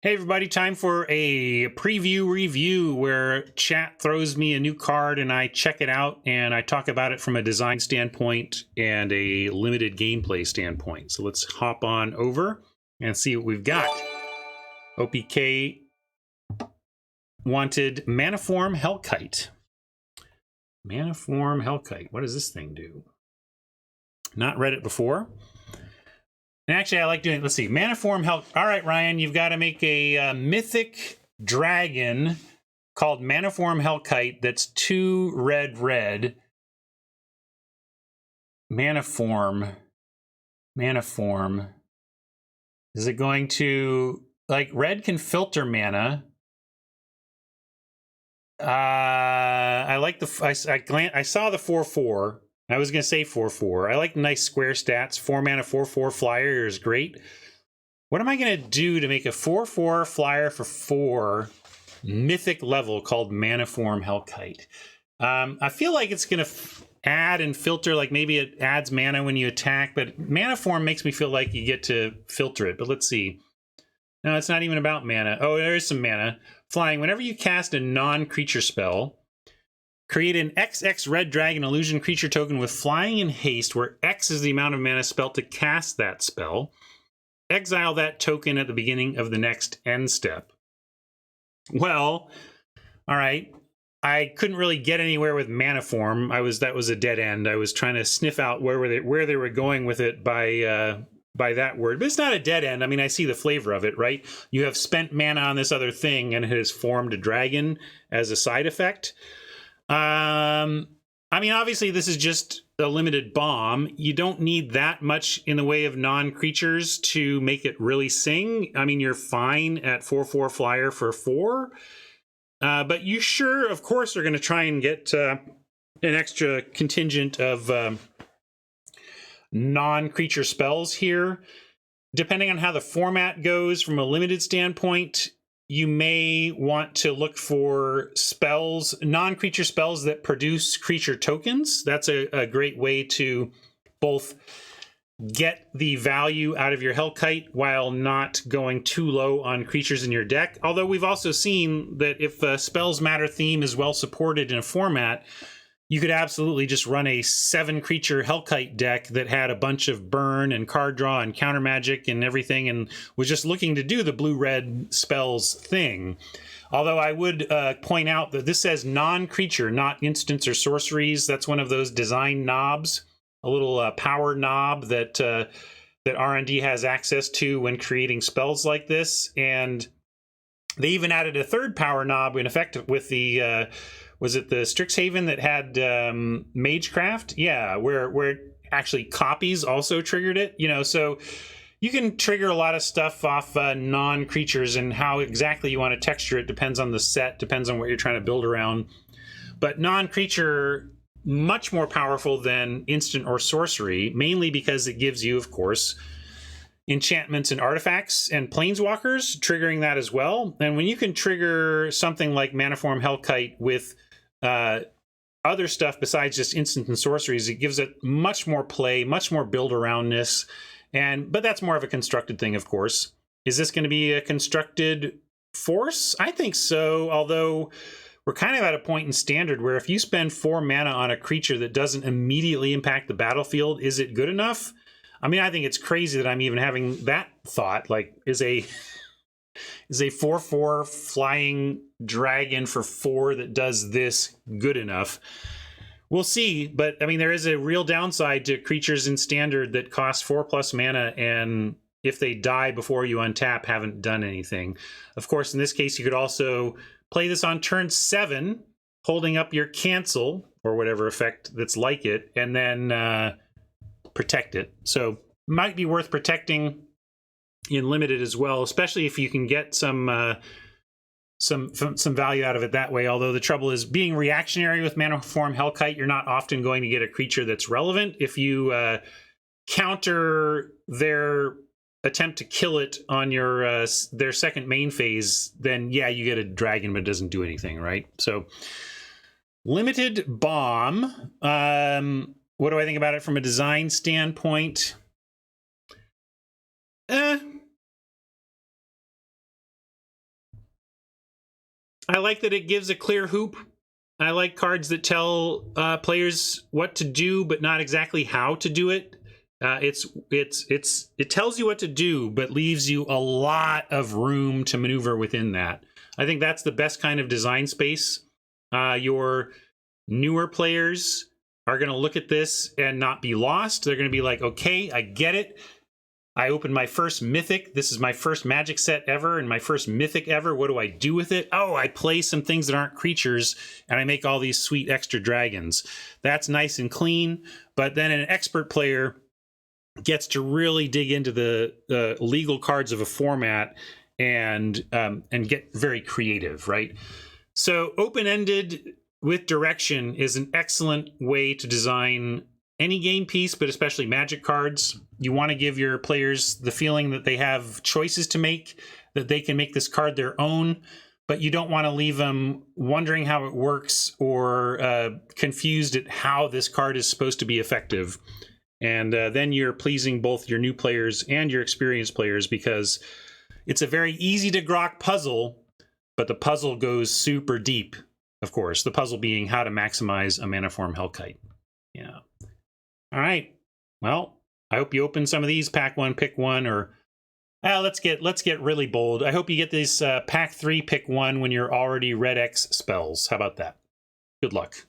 Hey everybody, time for a preview review where chat throws me a new card and I check it out and I talk about it from a design standpoint and a limited gameplay standpoint. So let's hop on over and see what we've got. OPK wanted Manaform Hellkite. Manaform Hellkite. What does this thing do? Not read it before. And actually, I like doing it. Let's see. Manaform Hell. All right, Ryan, you've got to make a mythic dragon called Manaform Hellkite that's 2 red. Manaform. Is it going to, like, red can filter mana? I like the, I saw the 4/4. I was going to say 4/4. I like nice square stats. 4 mana, 4/4 flyer is great. What am I going to do to make a 4/4 flyer for 4 mythic level called Manaform Hellkite? I feel like it's going to add and filter, like maybe it adds mana when you attack, but Manaform makes me feel like you get to filter it. But let's see. No, it's not even about mana. Oh, there is some mana. Flying. Whenever you cast a non-creature spell, create an XX red dragon illusion creature token with flying and haste, where X is the amount of mana spent to cast that spell. Exile that token at the beginning of the next end step. Well, all right. I couldn't really get anywhere with Manaform. That was a dead end. I was trying to sniff out where they were going with it by that word, but it's not a dead end. I mean, I see the flavor of it, right? You have spent mana on this other thing, and it has formed a dragon as a side effect. I mean, obviously, this is just a limited bomb. You don't need that much in the way of non-creatures to make it really sing. I mean, you're fine at 4/4 flyer for 4. But you sure, of course, are going to try and get an extra contingent of non-creature spells here. Depending on how the format goes from a limited standpoint, you may want to look for spells, non-creature spells that produce creature tokens. That's a great way to both get the value out of your Hellkite while not going too low on creatures in your deck. Although we've also seen that if a spells matter theme is well supported in a format, you could absolutely just run a 7-creature Hellkite deck that had a bunch of burn and card draw and counter magic and everything, and was just looking to do the blue-red spells thing. Although I would point out that this says non-creature, not instants or sorceries. That's one of those design knobs, a little power knob that R&D has access to when creating spells like this. And they even added a third power knob in effect with the was it the Strixhaven that had Magecraft? Yeah, where actually copies also triggered it. You know, so you can trigger a lot of stuff off non-creatures, and how exactly you want to texture it depends on the set, depends on what you're trying to build around. But non-creature, much more powerful than instant or sorcery, mainly because it gives you, of course, enchantments and artifacts and planeswalkers, triggering that as well. And when you can trigger something like Manaform Hellkite with other stuff besides just instant and sorceries, it gives it much more play, much more build aroundness. But that's more of a constructed thing, of course. Is this going to be a constructed force? I think so, although we're kind of at a point in Standard where if you spend 4 mana on a creature that doesn't immediately impact the battlefield, is it good enough? I mean, I think it's crazy that I'm even having that thought. Like, is a 4/4 flying dragon for 4 that does this good enough? We'll see, but I mean, there is a real downside to creatures in Standard that cost 4+ mana, and if they die before you untap, haven't done anything. Of course, in this case, you could also play this on turn 7, holding up your cancel or whatever effect that's like it, and then protect it. So might be worth protecting in limited as well, especially if you can get some value out of it that way. Although the trouble is, being reactionary with Manaform Hellkite, you're not often going to get a creature that's relevant. If you counter their attempt to kill it on your their second main phase, then yeah, you get a dragon, but it doesn't do anything, right? So limited bomb. What do I think about it from a design standpoint? I like that it gives a clear hoop. I like cards that tell players what to do, but not exactly how to do it. It tells you what to do, but leaves you a lot of room to maneuver within that. I think that's the best kind of design space. Your newer players are going to look at this and not be lost. They're going to be like, okay, I get it. I opened my first Mythic. This is my first Magic set ever and my first Mythic ever. What do I do with it? Oh, I play some things that aren't creatures and I make all these sweet extra dragons. That's nice and clean. But then an expert player gets to really dig into the legal cards of a format and get very creative, right? So open-ended with direction is an excellent way to design any game piece, but especially Magic cards. You want to give your players the feeling that they have choices to make, that they can make this card their own, but you don't want to leave them wondering how it works or confused at how this card is supposed to be effective. And then you're pleasing both your new players and your experienced players, because it's a very easy to grok puzzle, but the puzzle goes super deep, of course. The puzzle being how to maximize a Manaform Hellkite. Yeah. All right. Well, I hope you open some of these, pack one, pick one, or let's get really bold. I hope you get this pack 3, pick one when you're already red X spells. How about that? Good luck.